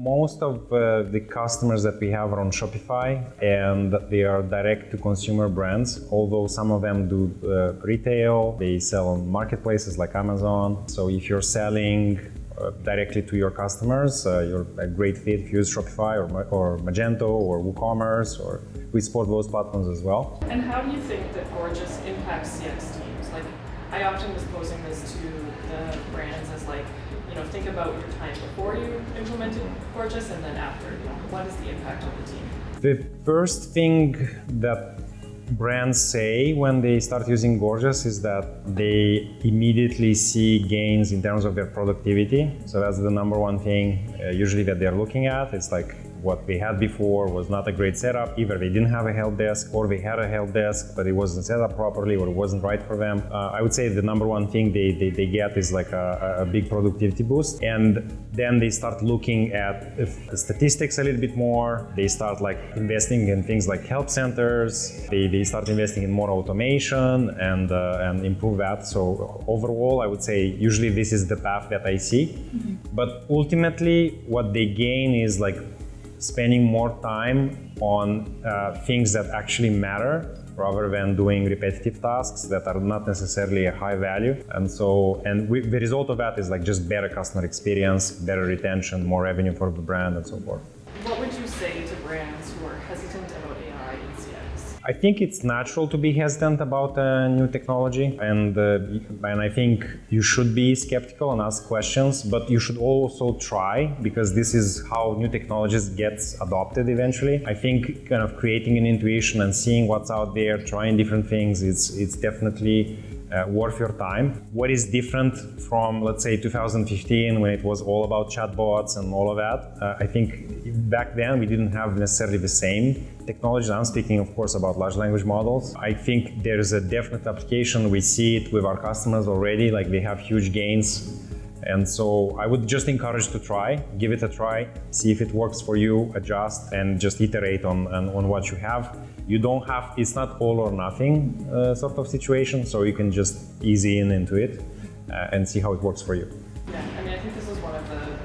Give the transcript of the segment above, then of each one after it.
Most of the customers that we have are on Shopify, and they are direct-to-consumer brands, although some of them do retail. They sell on marketplaces like Amazon. So if you're selling directly to your customers, you're a great fit if you use Shopify or Magento or WooCommerce, or we support those platforms as well. And how do you think that Gorgias impacts CX teams? Like, I often was posing this to the brands as like, think about your time before you implemented Gorgias and then after. What is the impact on the team? The first thing that brands say when they start using Gorgias is that they immediately see gains in terms of their productivity. So that's the number one thing usually that they're looking at. It's like what they had before was not a great setup. Either they didn't have a help desk, or they had a help desk, but it wasn't set up properly, or it wasn't right for them. I would say the number one thing they get is like a big productivity boost. And then they start looking at the statistics a little bit more. They start like investing in things like help centers. They start investing in more automation and improve that. So overall, I would say usually this is the path that I see. Mm-hmm. But ultimately, what they gain is like spending more time on things that actually matter, rather than doing repetitive tasks that are not necessarily a high value. And the result of that is like just better customer experience, better retention, more revenue for the brand, and so forth. What would you say to brands who are hesitant about AI in CX? I think it's natural to be hesitant about new technology, and I think you should be skeptical and ask questions, but you should also try, because this is how new technologies gets adopted eventually. I think kind of creating an intuition and seeing what's out there, trying different things, it's definitely worth your time. What is different from, let's say, 2015, when it was all about chatbots and all of that? I think back then we didn't have necessarily the same technology. I'm speaking, of course, about large language models. I think there's a definite application. We see it with our customers already, like they have huge gains. And so I would just encourage to try, give it a try, see if it works for you, adjust, and just iterate on what you have. You don't have, it's not all or nothing sort of situation, so you can just ease into it and see how it works for you. Yeah, I mean, I think this is one of the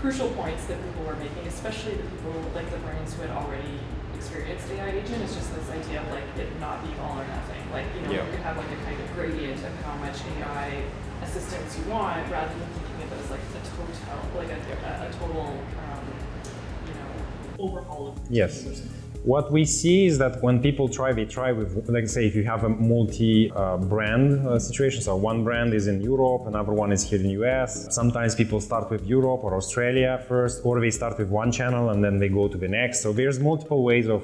crucial points that people were making, especially the people like the brands who had already experienced AI agent. It's just this idea of like it not being all or nothing. Like, you could have like a kind of gradient of how much AI assistance you want, rather than thinking of it as like a total overhaul of the yes. What we see is that when people try, they try with, like say, if you have a multi-brand situation, so one brand is in Europe, another one is here in the US. Sometimes people start with Europe or Australia first, or they start with one channel and then they go to the next. So there's multiple ways of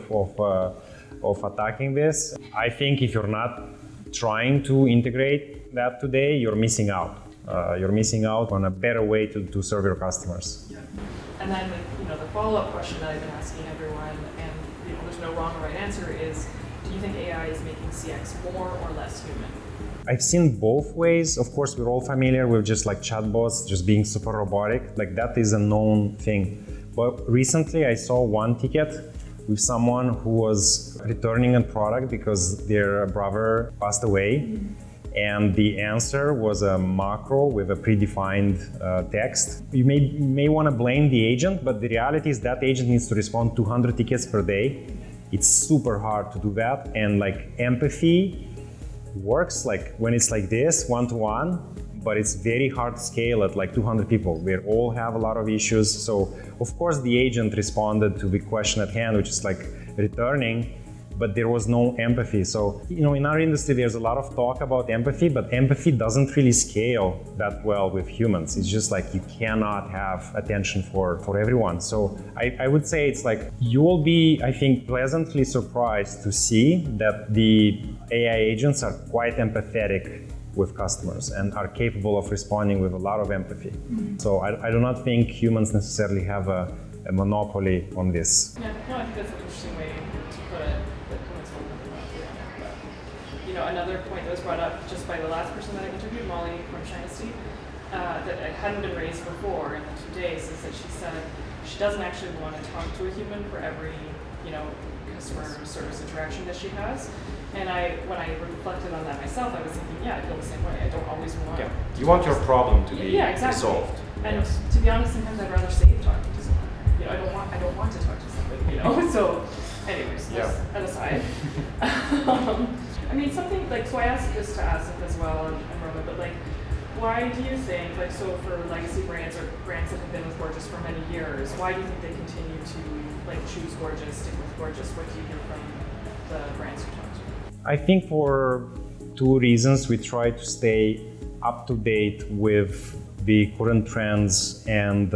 attacking this. I think if you're not trying to integrate that today, you're missing out. You're missing out on a better way to serve your customers. Yeah. And then the follow-up question that I've been asking everyone, and there's no wrong or right answer, is do you think AI is making CX more or less human? I've seen both ways. Of course, we're all familiar with just like chatbots, just being super robotic. Like that is a known thing. But recently I saw one ticket with someone who was returning a product because their brother passed away. Mm-hmm. And the answer was a macro with a predefined text. You may want to blame the agent, but the reality is that agent needs to respond 200 tickets per day. It's super hard to do that. And like empathy works like when it's like this, one-to-one, but it's very hard to scale at like 200 people. We all have a lot of issues. So of course the agent responded to the question at hand, which is like returning, but there was no empathy. So, in our industry, there's a lot of talk about empathy, but empathy doesn't really scale that well with humans. It's just like you cannot have attention for everyone. So I would say it's like you will be, I think, pleasantly surprised to see that the AI agents are quite empathetic with customers and are capable of responding with a lot of empathy. Mm-hmm. So I do not think humans necessarily have a monopoly on this. Yeah, no, I think that's an interesting way to put it. Another point that was brought up just by the last person that I interviewed, Molly from Shinesty, that it hadn't been raised before in the 2 days, is that she said she doesn't actually want to talk to a human for every, customer service interaction that she has. And when I reflected on that myself, I was thinking, yeah, I feel the same way. I don't always want. Yeah. You want your problem to be exactly. resolved. And to be honest, sometimes I'd rather save talking to someone. I don't want to talk to somebody, So, anyways, that's an aside. I mean, something like, so I asked this to Asif as well and Roman, but like, why do you think, like, so for legacy brands or brands that have been with Gorgias for many years, why do you think they continue to like choose Gorgias, stick with Gorgias? What do you hear from the brands you talk to? I think for two reasons. We try to stay up to date with the current trends and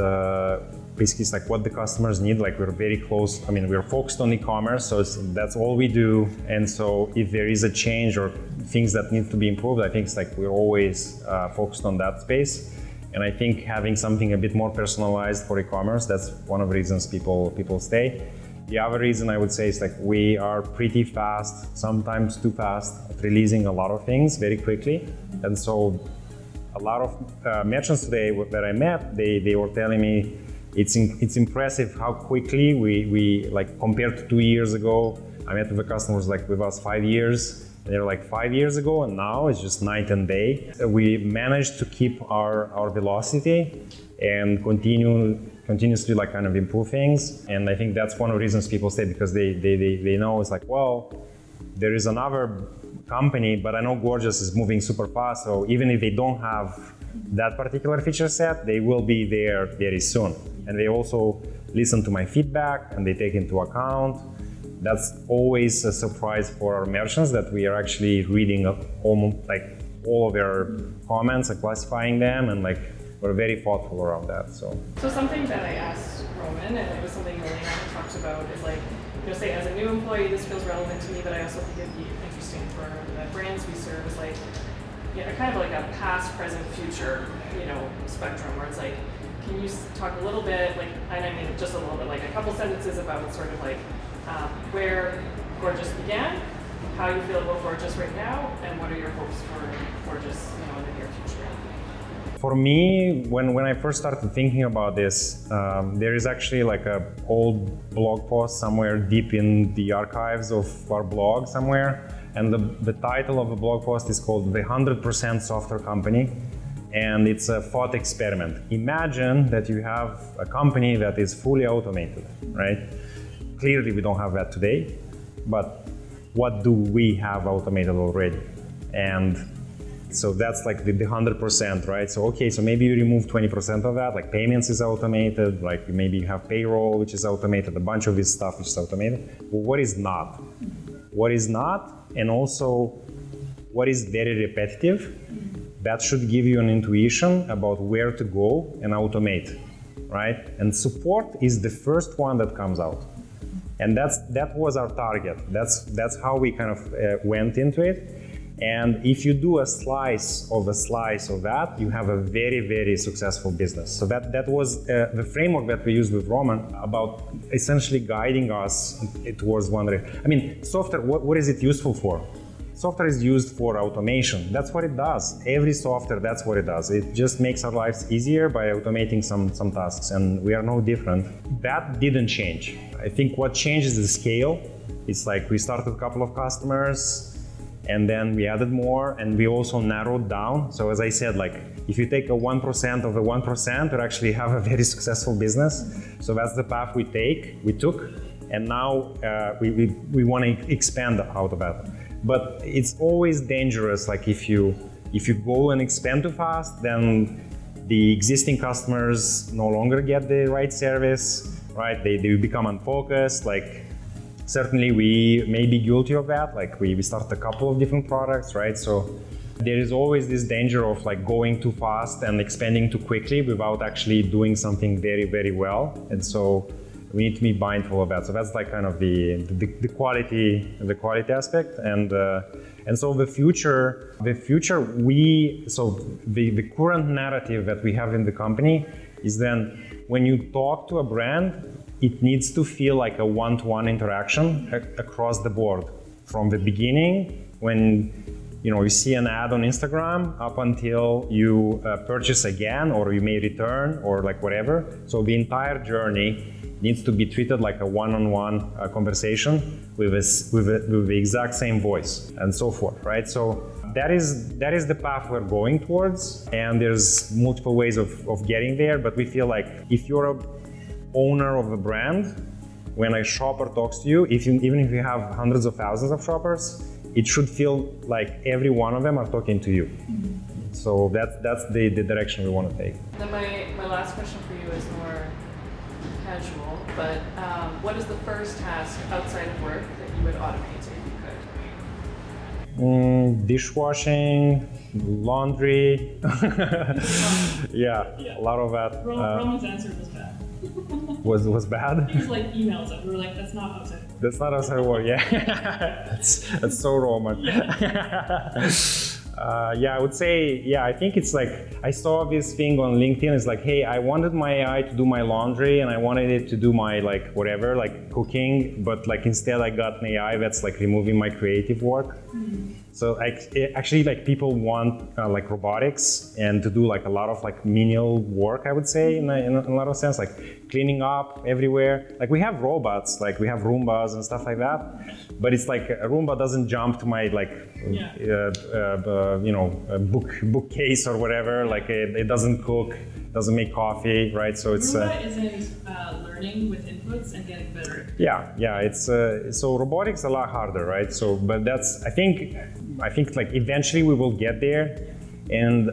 basically it's like what the customers need. Like we're very close. I mean, we're focused on e-commerce, so that's all we do. And so if there is a change or things that need to be improved, I think it's like we're always focused on that space. And I think having something a bit more personalized for e-commerce, that's one of the reasons people stay. The other reason I would say is like we are pretty fast, sometimes too fast, at releasing a lot of things very quickly. And so a lot of merchants today that I met, they were telling me it's impressive how quickly we like compared to 2 years ago. I met with the customers like with us 5 years. They're like 5 years ago, and now it's just night and day. We managed to keep our velocity and continuously like kind of improve things. And I think that's one of the reasons people stay, because they know it's like, well, there is another company, but I know Gorgias is moving super fast. So even if they don't have that particular feature set, they will be there very soon. And they also listen to my feedback and they take into account. That's always a surprise for our merchants, that we are actually reading almost like all of their comments and classifying them, and like we're very thoughtful around that. So something that I asked Roman, and it was something Elena talked about, is like, say as a new employee, this feels relevant to me, but I also think it'd be interesting for the brands we serve, is like, kind of like a past, present, future, spectrum, where it's like, can you talk a little bit, like, and I mean just a little bit, like a couple sentences about sort of like where Gorgias began, how you feel about Gorgias right now, and what are your hopes for Gorgias, in the near future? For me, when I first started thinking about this, there is actually like a old blog post somewhere deep in the archives of our blog somewhere, and the title of the blog post is called The 100% Software Company, and it's a thought experiment. Imagine that you have a company that is fully automated, right? Clearly we don't have that today, but what do we have automated already? And so that's like the 100%, right? So okay, so maybe you remove 20% of that, like payments is automated, like maybe you have payroll, which is automated, a bunch of this stuff which is automated. Well, what is not? What is not, and also what is very repetitive? That should give you an intuition about where to go and automate, right? And support is the first one that comes out. And that was our target. That's how we kind of went into it. And if you do a slice of that, you have a very, very successful business. So that was the framework that we used with Roman about essentially guiding us towards one direction. I mean, software, what is it useful for? Software is used for automation. That's what it does. Every software, that's what it does. It just makes our lives easier by automating some tasks, and we are no different. That didn't change. I think what changes is the scale. It's like we started a couple of customers, and then we added more, and we also narrowed down. So as I said, like if you take a 1% of the 1%, you actually have a very successful business. So that's the path we took, and now we want to expand out of that. But it's always dangerous, like if you go and expand too fast, then the existing customers no longer get the right service, right? They become unfocused. Like certainly we may be guilty of that. Like we started a couple of different products, right? So there is always this danger of like going too fast and expanding too quickly without actually doing something very, very well. And so we need to be mindful of that. So that's like kind of the quality aspect, and so the current narrative that we have in the company is then when you talk to a brand, it needs to feel like a one-to-one interaction across the board, from the beginning when you see an ad on Instagram up until you purchase again, or you may return, or like whatever. So the entire journey needs to be treated like a one-on-one conversation with the exact same voice, and so forth, right? So that is the path we're going towards, and there's multiple ways of getting there. But we feel like if you're owner of a brand, when a shopper talks to you, even if you have hundreds of thousands of shoppers, it should feel like every one of them are talking to you. Mm-hmm. So that's the direction we want to take. Then my last question for you is more casual, but what is the first task outside of work that you would automate if you could? Dishwashing, laundry. yeah, a lot of that. Roman's answer was bad. was bad? He was like emails it. We were like, that's not outside. That's not outside work, yeah. that's so Roman. Yeah, I would say, yeah, I think it's like, I saw this thing on LinkedIn, it's like, hey, I wanted my AI to do my laundry and I wanted it to do my like whatever, like cooking, but like instead I got an AI that's like removing my creative work. Mm-hmm. So actually like people want like robotics and to do like a lot of like menial work, I would say in a lot of sense, like cleaning up everywhere. Like we have robots, like we have Roombas and stuff like that, but it's like a Roomba doesn't jump to my like, a bookcase or whatever. Like it doesn't cook, doesn't make coffee, right? So it's Roomba isn't learning with inputs and getting better. Yeah. It's so robotics a lot harder, right? So, but that's I think like eventually we will get there. And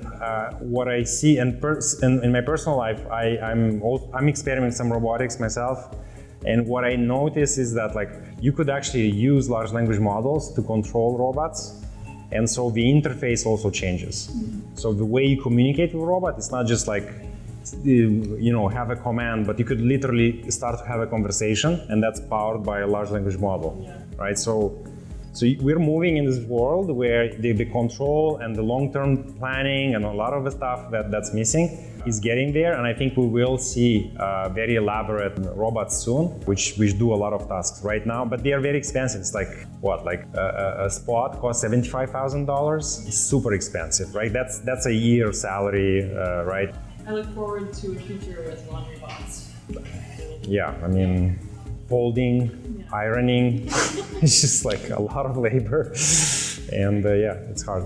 what I see, and in my personal life, I'm experimenting some robotics myself. And what I notice is that like you could actually use large language models to control robots. And so the interface also changes. Mm-hmm. So the way you communicate with a robot, it's not just like, have a command, but you could literally start to have a conversation, and that's powered by a large language model, right? So we're moving in this world where the control and the long-term planning and a lot of the stuff that's missing is getting there, and I think we will see very elaborate robots soon, which do a lot of tasks right now, but they are very expensive. It's like, a spot costs $75,000? It's super expensive, right? That's a year salary, right? I look forward to a future with laundry bots. Yeah, I mean, folding, ironing, it's just like a lot of labor, and it's hard.